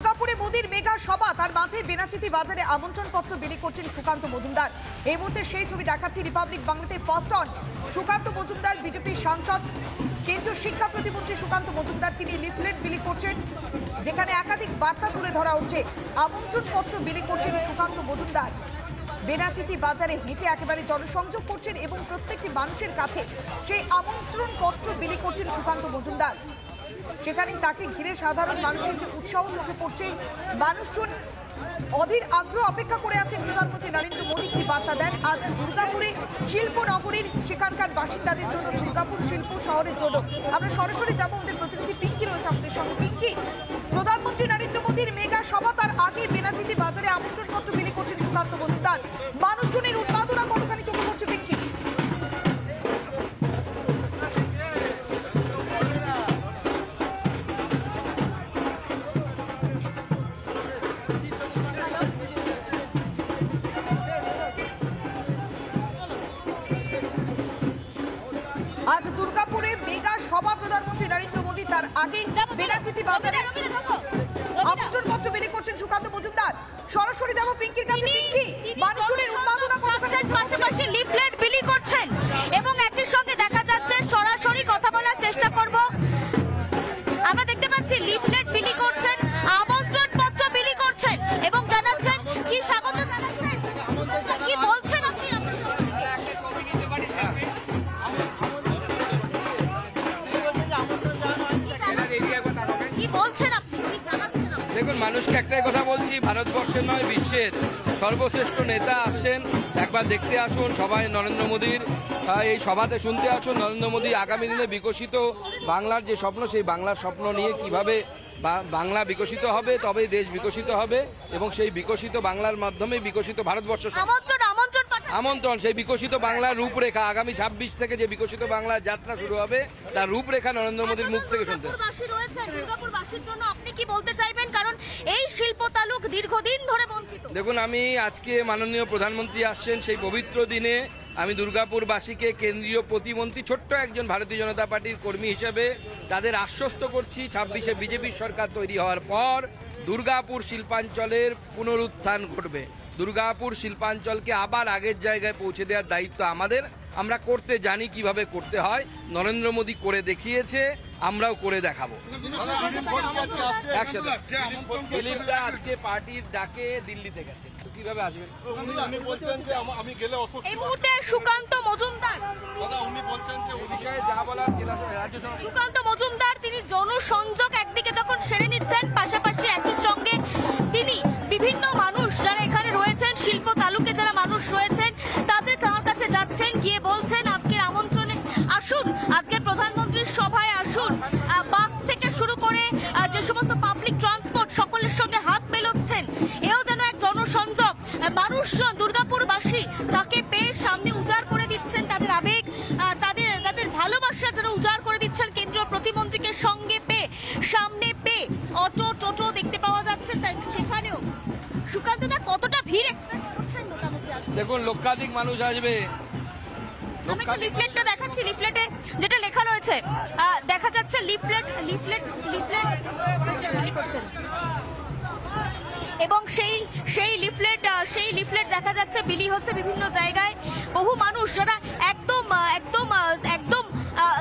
দুর্গাপুরে মোদির মেগা সভা, তার মাঝে বেনাচিতি বাজারে আমন্ত্রণপত্র বিলি করছেন সুকান্ত মজুমদার। এই মুহূর্তে সেই ছবি দেখাচ্ছি রিপাবলিক বাংলাতে। First on Sukanta Majumdar, BJP সাংসদ, কেন্দ্রীয় শিক্ষা প্রতিমন্ত্রী সুকান্ত মজুমদার, তিনি লিফলেট বিলি করছেন, যেখানে একাধিক বার্তা তুলে ধরা হচ্ছে। আমন্ত্রণপত্র বিলি করছেন সুকান্ত মজুমদার। বেনাচিতি বাজারে হেঁটে একেবারে জনসংযোগ করছেন এবং প্রত্যেকটি মানুষের কাছে সেই আমন্ত্রণপত্র বিলি করছেন সুকান্ত মজুমদার। সেখানে তাকে ঘিরে সাধারণ মানুষের যে উৎসাহ চোখে পড়ছে, মানুষজন অধীর আগ্রহ অপেক্ষা করে আছেন প্রধানমন্ত্রী নরেন্দ্র মোদী কি বার্তা দেন আজ দুর্গাপুরে শিল্পনগরীর সেখানকার বাসিন্দাদের জন্য, দুর্গাপুর শিল্প শহরের জন্য। আমরা সরাসরি যাবো, আমাদের প্রতিনিধি পিঙ্কি রয়েছে আমাদের সঙ্গে। পিঙ্কি, প্রধানমন্ত্রী নরেন্দ্র মোদীর মেগা সভা, তার আগে বেনাচিতি বাজারে আমন্ত্রণপত্র বিলি করছেন সুকান্ত মজুমদার। মানুষজনের উন্মাদনা কতখানি চোখে পড়ছে পিঙ্কি? আজ দুর্গাপুরে মেগা সভা প্রধানমন্ত্রী নরেন্দ্র মোদী, তার আগে বেনাচিতি বাজারে আমন্ত্রণপত্র বিলি করছেন সুকান্ত মজুমদার। সরাসরি যাব পিঙ্কির কাছে। পিঙ্কি, মানুষজনের উন্মাদনা পাশাপাশি লিফলেট বিলি করছেন এবং একই সঙ্গে দেখা যাচ্ছে, সরাসরি কথা বলার চেষ্টা করব, আমরা দেখতে পাচ্ছি লিফলেট বিলি করছেন, আমন্ত্রণপত্র বিলি করছেন এবং জানাচ্ছেন কি স্বাগত জানাচ্ছেন, কি বলছেন আপনি? দেখুন, মানুষকে একটাই কথা বলছি, ভারতবর্ষের নয় বিশ্বের সর্বশ্রেষ্ঠ নেতা আসছেন, একবার দেখতে আসুন। সবাই নরেন্দ্র মোদীর এই সভাতে শুনতে আসুন। নরেন্দ্র মোদী আগামী দিনে বিকশিত বাংলার যে স্বপ্ন, সেই বাংলার স্বপ্ন নিয়ে কিভাবে বাংলা বিকশিত হবে, তবেই দেশ বিকশিত হবে এবং সেই বিকশিত বাংলার মাধ্যমে বিকশিত ভারতবর্ষ। আমন্ত্রণ, সেই বিকশিত বাংলার রূপরেখা আগামী 26 থেকে যে বিকশিত বাংলার যাত্রা শুরু হবে, তার রূপরেখা নরেন্দ্র মোদীর মুখ থেকে শুনতে। আপনি কি বলতে চাইবেন, কারণ এই শিল্প তালুক দীর্ঘদিন ধরে বঞ্চিত? দেখুন, আমি আজকে মাননীয় প্রধানমন্ত্রী আসছেন, সেই পবিত্র দিনে আমি দুর্গাপুরবাসীকে কেন্দ্রীয় প্রতিমন্ত্রী, ছোট্ট একজন ভারতীয় জনতা পার্টির কর্মী হিসেবে তাদের আশ্বস্ত করছি, 26-এ বিজেপির সরকার তৈরি হওয়ার পর দুর্গাপুর শিল্পাঞ্চলের পুনরুত্থান ঘটবে। দুর্গাপুর শিল্পাঞ্চলকে আবার আগের জায়গায় পৌঁছে দেওয়ার দায়িত্ব আমাদের। আমরা করতে জানি, কিভাবে করতে হয়। নরেন্দ্র মোদী করে দেখিয়েছে, আমরাও করে দেখাবো। একসাথে আজকে পার্টির ডাকে দিল্লিতে গেছে, কিভাবে আসবেন? এই মুহূর্তে সুকান্ত মজুমদার, সুকান্ত মজুমদার তিনি জনসংযোগ একদিকে যখন সেরে নিচ্ছেন, পাশাপাশি একই সঙ্গে তিনি বিভিন্ন মানুষ যারা এখানে রয়েছেন, শিল্প তালুকে যারা মানুষ রয়েছেন, তাদের কাছে যাচ্ছেন, গিয়ে বলছেন আজকের আমন্ত্রণে আসুন, আজকের প্রধানমন্ত্রীর সভায় আসুন। বাস থেকে শুরু করে যে সমস্ত পাবলিক ট্রান্সপোর্ট, সকলের সঙ্গে হাত মেলাচ্ছেন। এও যেন এক জনসংযোগ। মানুষজন, দুর্গাপুরবাসী তাকে পেয়ে সামনে উজাড় করে দিচ্ছেন, তাদের আবেগ, তাদের ভালোবাসা যেন উজাড় করে দিচ্ছেন কেন্দ্রীয় প্রতিমন্ত্রীকে সঙ্গে পেয়ে, সামনে পেয়ে। অটো টোটো দেখতে পাওয়া যাচ্ছে সেখানেও। সুকান্ত দা, কতটা ভিড়? দেখুন, লক্ষাধিক মানুষ আসবে। লিফলেটটা দেখাচ্ছি, লিফলেটে যেটা লেখা রয়েছে দেখা যাচ্ছে, লিফলেট এবং সেই লিফলেট দেখা যাচ্ছে বিলি হচ্ছে বিভিন্ন জায়গায়। বহু মানুষ যারা একদম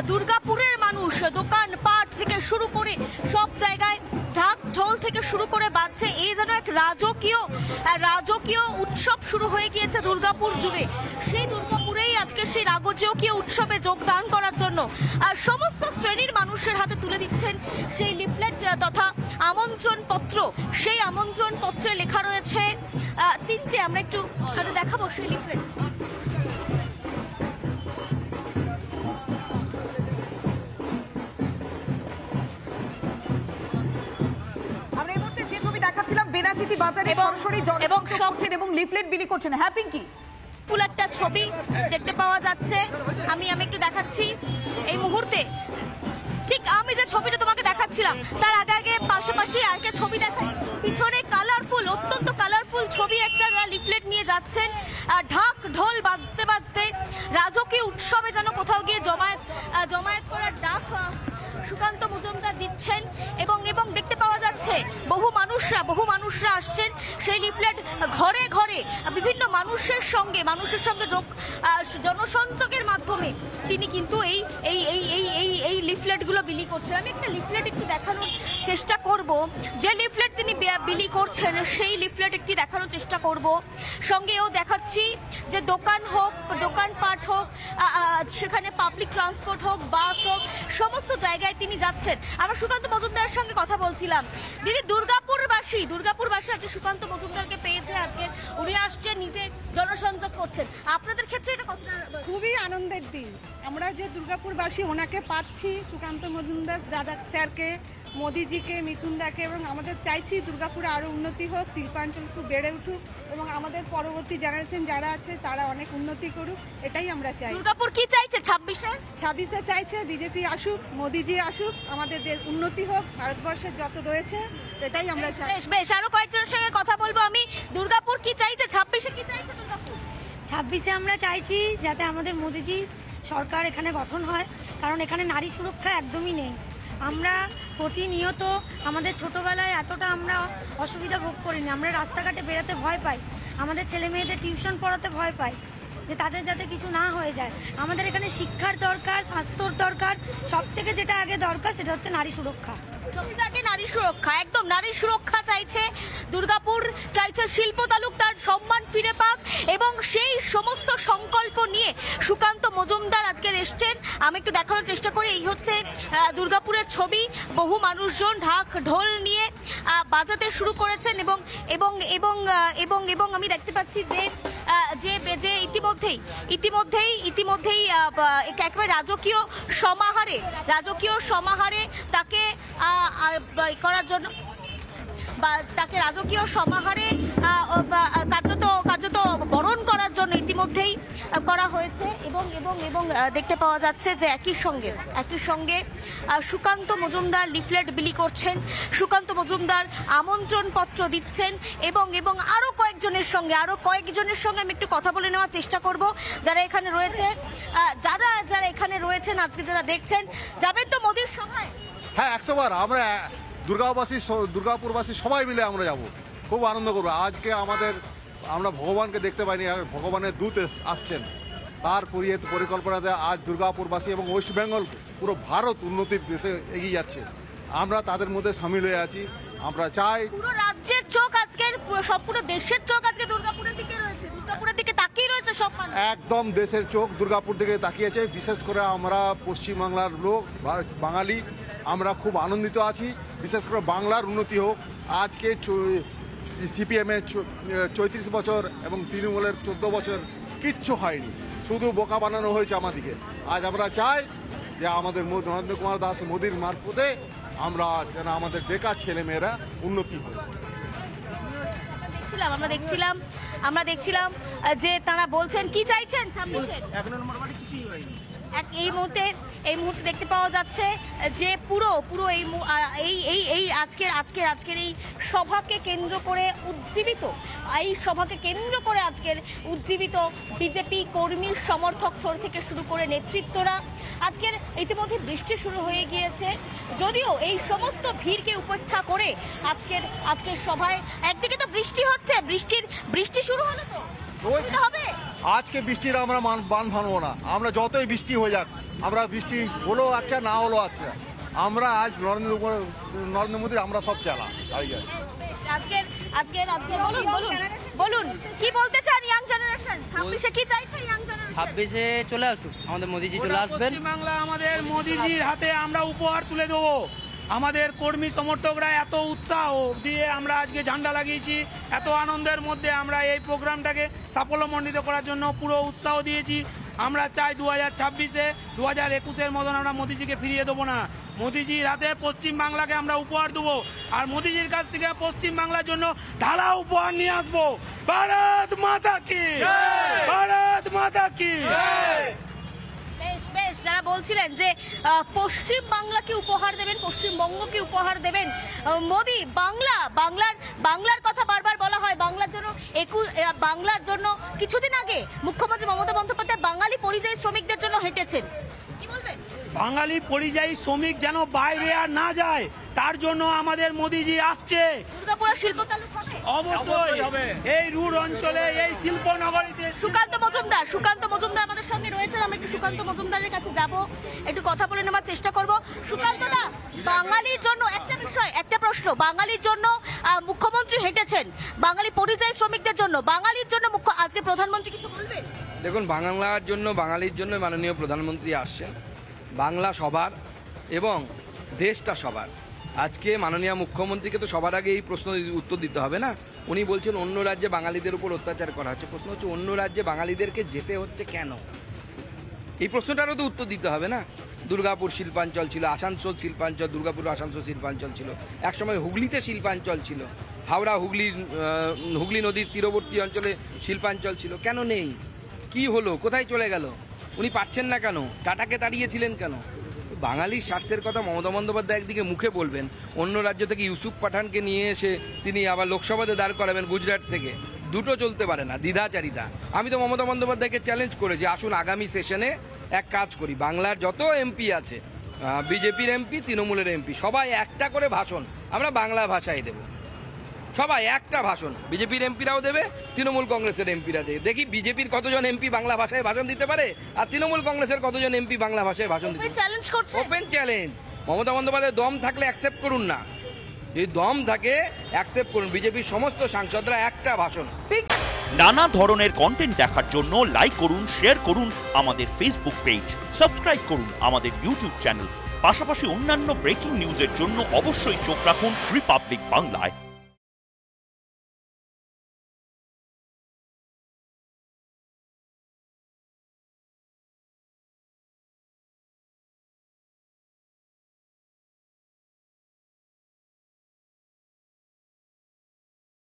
দুর্গাপুরের মানুষ, দোকান পাট থেকে শুরু করে সব জায়গায় ঢাক ঢোল থেকে শুরু করে বাজছে। এই যেন এক রাজকীয় উৎসব শুরু হয়ে গিয়েছে দুর্গাপুর জুড়ে। সেই দুর্গাপুরেই আজকে সেই রাজকীয় উৎসবে যোগদান করার জন্য সমস্ত শ্রেণীর মানুষের হাতে তুলে দিচ্ছেন সেই লিফলেট তথা আমন্ত্রণপত্র। সেই আমন্ত্রণপত্রে লেখা রয়েছে 3টে, আমরা একটু দেখাবো সেই লিফলেট। বেনাচিতি বাজারে সরাসরি জনসংযোগ করছেন এবং লিফলেট বিলি করছেন। হ্যাঁ পিঙ্কি, ফুল একটা ছবি দেখতে পাওয়া যাচ্ছে, আমি একটু দেখাচ্ছি এই মুহূর্তে। ঠিক আমি যে ছবিটা তোমাকে দেখাচ্ছিলাম, তার আগে পাশাপাশি আরেকটা ছবি দেখাই। পিছনে কালারফুল, অত্যন্ত কালারফুল ছবি একটা লিফলেট নিয়ে যাচ্ছেন, ঢাক ঢোল বাজতে বাজতে রাজকীয় উৎসবে যেন কোথাও গিয়ে জমায়েত করার ডাক সুকান্ত মজুমদার দিচ্ছেন এবং দেখতে পাওয়া যাচ্ছে যাচ্ছে, বহু মানুষরা আসছেন, সেই লিফলেট ঘরে ঘরে বিভিন্ন মানুষের সঙ্গে জনসংযোগের মাধ্যমে তিনি কিন্তু এই লিফলেটগুলো বিলি করছেন। আমি একটা লিফলেট একটু দেখানোর চেষ্টা করব, যে লিফলেট তিনি বিলি করছেন সেই লিফলেট একটি দেখানোর চেষ্টা করব। সঙ্গেও দেখাচ্ছি যে দোকান হোক, দোকানপাট হোক, সেখানে পাবলিক ট্রান্সপোর্ট হোক, বাস হোক, সমস্ত জায়গায় তিনি যাচ্ছেন। আমরা সুকান্ত মজুমদারের সঙ্গে কথা বলছিলাম। দিদি, দুর্গাপুরবাসী আজকে সুকান্ত মজুমদারকে পেয়েছে, আজকে উনি আসছেন, নিজে জনসংযোগ করছেন। আপনাদের ক্ষেত্রে এটা কতটা? খুবই আনন্দের দিন। আমরা যে দুর্গাপুরবাসী ওনাকে পাচ্ছি, সুকান্ত মজুমদার দাদা স্যারকে, মোদিজিকে, মিথুনদাকে, এবং আমাদের চাইছি দুর্গাপুরে আরও উন্নতি হোক, শিল্পাঞ্চল খুব বেড়ে উঠুক এবং আমাদের পরবর্তী জেনারেশন যারা আছে তারা অনেক উন্নতি করুক, এটাই আমরা চাই। দুর্গাপুর কি চাইছে 26-এ চাইছে বিজেপি আসুক, মোদিজি আসুক, আমাদের উন্নতি হোক, ভারতবর্ষের যত রয়েছে এটাই আমরা চাই। বেশ, আরো কয়েকজনের সঙ্গে কথা বলবো আমি। দুর্গাপুর কি চাইছে 26-এ? কি চাইছে দুর্গাপুর? 26-এ আমরা চাইছি যাতে আমাদের মোদিজি সরকার এখানে গঠন হয়, কারণ এখানে নারী সুরক্ষা একদমই নেই। আমরা প্রতিনিয়ত আমাদের ছোটোবেলায় এতটা আমরা অসুবিধা ভোগ করিনি। আমরা রাস্তাঘাটে বেরোতে ভয় পাই, আমাদের ছেলে মেয়েদের টিউশন পড়াতে ভয় পাই যে তাদের যাতে কিছু না হয়ে যায়। আমাদের এখানে শিক্ষার দরকার, স্বাস্থ্যর দরকার, সব থেকে যেটা আগে দরকার সেটা হচ্ছে নারী সুরক্ষা। সবথেকে নারী সুরক্ষা, একদম নারী সুরক্ষা চাইছে দুর্গাপুর, চাইছে শিল্প তালুক তার সম্মান ফিরে পাক, এবং সেই সমস্ত সংকল্প নিয়ে সুকান্ত মজুমদার আজকে এসছেন। আমি একটু দেখানোর চেষ্টা করি, এই হচ্ছে দুর্গাপুরের ছবি। বহু মানুষজন ঢাক ঢোল নিয়ে বাজাতে শুরু করেছেন এবং এবং এবং এবং এবং আমি দেখতে পাচ্ছি যে যে ইতিমধ্যেই একেবারে রাজকীয় সমাহারে তাকে করার জন্য তাকে রাজকীয় সমাহারে কার্যত বরণ করার জন্য ইতিমধ্যেই করা হয়েছে এবং এবং এবং দেখতে পাওয়া যাচ্ছে যে একই সঙ্গে সুকান্ত মজুমদার লিফলেট বিলি করছেন, সুকান্ত মজুমদার আমন্ত্রণ পত্র দিচ্ছেন এবং এবং আরও কয়েকজনের সঙ্গে আমি একটু কথা বলে নেওয়ার চেষ্টা করব যারা এখানে রয়েছে, যারা এখানে রয়েছেন আজকে যারা দেখছেন। যাবেন তো মোদির সভায়? হ্যাঁ, 100 বার। আমরা দুর্গাপুরবাসী সবাই মিলে আমরা যাব, খুব আনন্দ করবো। আজকে আমরা ভগবানকে দেখতে পাইনি, ভগবানের দূত আসছেন, তার পরিকল্পনাতে আজ দুর্গাপুরবাসী এবং ওয়েস্ট বেঙ্গল পুরো ভারত উন্নতির দেশে এগিয়ে যাচ্ছে। আমরা তাদের মধ্যে সামিল হয়ে আছি। আমরা চাই পুরো রাজ্যের চোখ আজকের, পুরো দেশের চোখ আজকে দুর্গাপুরের দিকে রয়েছে, দুর্গাপুরের দিকে তাকিয়ে রয়েছে সব মানুষ। একদম দেশের চোখ দুর্গাপুর দিকে তাকিয়েছে। বিশেষ করে আমরা পশ্চিমবাংলার লোক, বাঙালি, আমরা খুব আনন্দিত আছি। বিশেষ করে বাংলার উন্নতি হোক। আজকে সিপিএমের 34 বছর এবং তৃণমূলের 14 বছর কিচ্ছু হয়নি, শুধু বোকা বানানো হয়েছে আমাদেরকে। আজ আমরা চাই যে আমাদের নরেন্দ্র কুমার দাস মোদির মারফতে যেন আমাদের বেকার ছেলেমেয়েরা উন্নতি হয়। আমরা দেখছিলাম যে তারা বলছেন কি চাইছেন 26-এর। এই মুহূর্তে দেখতে পাওয়া যাচ্ছে যে পুরো এই আজকের এই সভাকে কেন্দ্র করে উজ্জীবিত বিজেপি কর্মী, সমর্থক থেকে শুরু করে নেতৃত্বরা। আজকের ইতিমধ্যে বৃষ্টি শুরু হয়ে গিয়েছে, যদিও এই সমস্ত ভিড়কে উপেক্ষা করে আজকের সভায় একদিকে তো বৃষ্টি হচ্ছে, বৃষ্টি শুরু হলো তো হবে। আজকে বৃষ্টির আমরা বান ভাঙবো না। আমরা যতই বৃষ্টি হয়ে যাক, আমরা বৃষ্টি হলো আচ্ছা, না হলো আচ্ছা, আমরা আজ নরেন্দ্র মোদী আমরা সব চালা দাঁড়িয়ে আছি। আজকের বলুন কি বলতে চান ইয়াং জেনারেশন? 26-এ কি চাইছে ইয়াং জেনারেশন? 26-এ চলে আসুক, আমাদের মোদিজি চলে আসবেন। বাংলা আমাদের মোদিজির হাতে আমরা উপহার তুলে দেবো। আমাদের কর্মী সমর্থকরা এত উৎসাহ দিয়ে আমরা আজকে ঝান্ডা লাগিয়েছি, এত আনন্দের মধ্যে আমরা এই প্রোগ্রামটাকে সাফল্যমণ্ডিত করার জন্য পুরো উৎসাহ দিয়েছি। আমরা চাই 2026-এ 2021-এর মতন আমরা মোদিজিকে ফিরিয়ে দেবো না। মোদিজির হাতে পশ্চিমবাংলাকে আমরা উপহার দেবো, আর মোদিজির কাছ থেকে পশ্চিমবাংলার জন্য ঢালা উপহার নিয়ে আসবো। ভারত মাতা কি, ভারত মাতা কি। বেশ, যারা বলছিলেন যে পশ্চিম বাংলাকে উপহার দেবেন, পশ্চিমবঙ্গকে উপহার দেবেন মোদি, বাংলার কথা বারবার বলা হয়। বাংলার জন্য কিছুদিন আগে মুখ্যমন্ত্রী মমতা বন্দ্যোপাধ্যায় বাঙালি পরিযায়ী শ্রমিকদের জন্য হেঁটেছেন, কি বলবেন? বাঙালি পরিযায়ী শ্রমিক যেন বাইরে আর না যায়, তার জন্য আমাদের মোদিজি আসছে। দুর্গাপুরে শিল্প তালুক হবে? অবশ্যই এই রুট অঞ্চলে, এই শিল্প নগরীতে। সুকান্ত মজুমদার আমাদের সঙ্গে রয়েছেন, আমরা একটু সুকান্ত মজুমদারের কাছে যাব, একটু কথা বলে নেওয়ার চেষ্টা করব। সুকান্ত দা, বাঙালির জন্য একটা বিষয়, একটা প্রশ্ন, বাঙালির জন্য মুখ্যমন্ত্রী হেঁটেছেন, বাঙালি পরিযায়ী শ্রমিকদের জন্য, বাঙালির জন্য আজকে প্রধানমন্ত্রী কিছু বলবেন? দেখুন, বাংলার জন্য, বাঙালির জন্য মাননীয় প্রধানমন্ত্রী আসছেন। বাংলা সবার এবং দেশটা সবার। আজকে মাননীয় মুখ্যমন্ত্রীকে তো সবার আগে এই প্রশ্ন উত্তর দিতে হবে না। উনি বলছেন অন্য রাজ্যে বাঙালিদের উপর অত্যাচার করা হচ্ছে। প্রশ্ন হচ্ছে অন্য রাজ্যে বাঙালিদেরকে যেতে হচ্ছে কেন? এই প্রশ্নটারও তো উত্তর দিতে হবে না। দুর্গাপুর শিল্পাঞ্চল ছিল, আসানসোল শিল্পাঞ্চল, দুর্গাপুর আসানসোল শিল্পাঞ্চল ছিল, একসময় হুগলিতে শিল্পাঞ্চল ছিল, হাওড়া হুগলি নদীর তীরবর্তী অঞ্চলে শিল্পাঞ্চল ছিল, কেন নেই? কি হলো? কোথায় চলে গেল? উনি পাচ্ছেন না কেন? টাটাকে তাড়িয়েছিলেন কেন? বাঙালির স্বার্থের কথা মমতা বন্দ্যোপাধ্যায় একদিকে মুখে বলবেন, অন্য রাজ্য থেকে ইউসুফ পাঠানকে নিয়ে এসে তিনি আবার লোকসভাতে দাঁড় করাবেন গুজরাট থেকে। দুটো চলতে পারে না, দ্বিধাচারিতা। আমি তো মমতা বন্দ্যোপাধ্যায়কে চ্যালেঞ্জ করেছি, আসুন আগামী সেশনে এক কাজ করি, বাংলার যত এমপি আছে, বিজেপির এমপি, তৃণমূলের এমপি, সবাই একটা করে ভাষণ আমরা বাংলা ভাষায় দেব। সবাই একটা ভাষণ, বিজেপির এমপিরাও দেবে, তৃণমূল কংগ্রেসের এমপিরা দেবে। দেখি বিজেপির কতজন এমপি বাংলা ভাষায় ভাষণ দিতে পারে, আর তৃণমূল কংগ্রেসের কতজন এমপি বাংলা ভাষায় ভাষণ দিতে পারে। চ্যালেঞ্জ করছে, ওপেন চ্যালেঞ্জ। মমতা বন্দ্যোপাধ্যায় দম থাকলে অ্যাকসেপ্ট করুন না, যদি দম থাকে অ্যাকসেপ্ট করুন। বিজেপির সমস্ত সাংসদরা একটা ভাষণ। নানা ধরনের কন্টেন্ট দেখার জন্য লাইক করুন, শেয়ার করুন আমাদের ফেসবুক পেজ, সাবস্ক্রাইব করুন আমাদের ইউটিউব চ্যানেল। পাশাপাশি অন্যান্য ব্রেকিং নিউজের জন্য অবশ্যই চোখ রাখুন রিপাবলিক বাংলায়।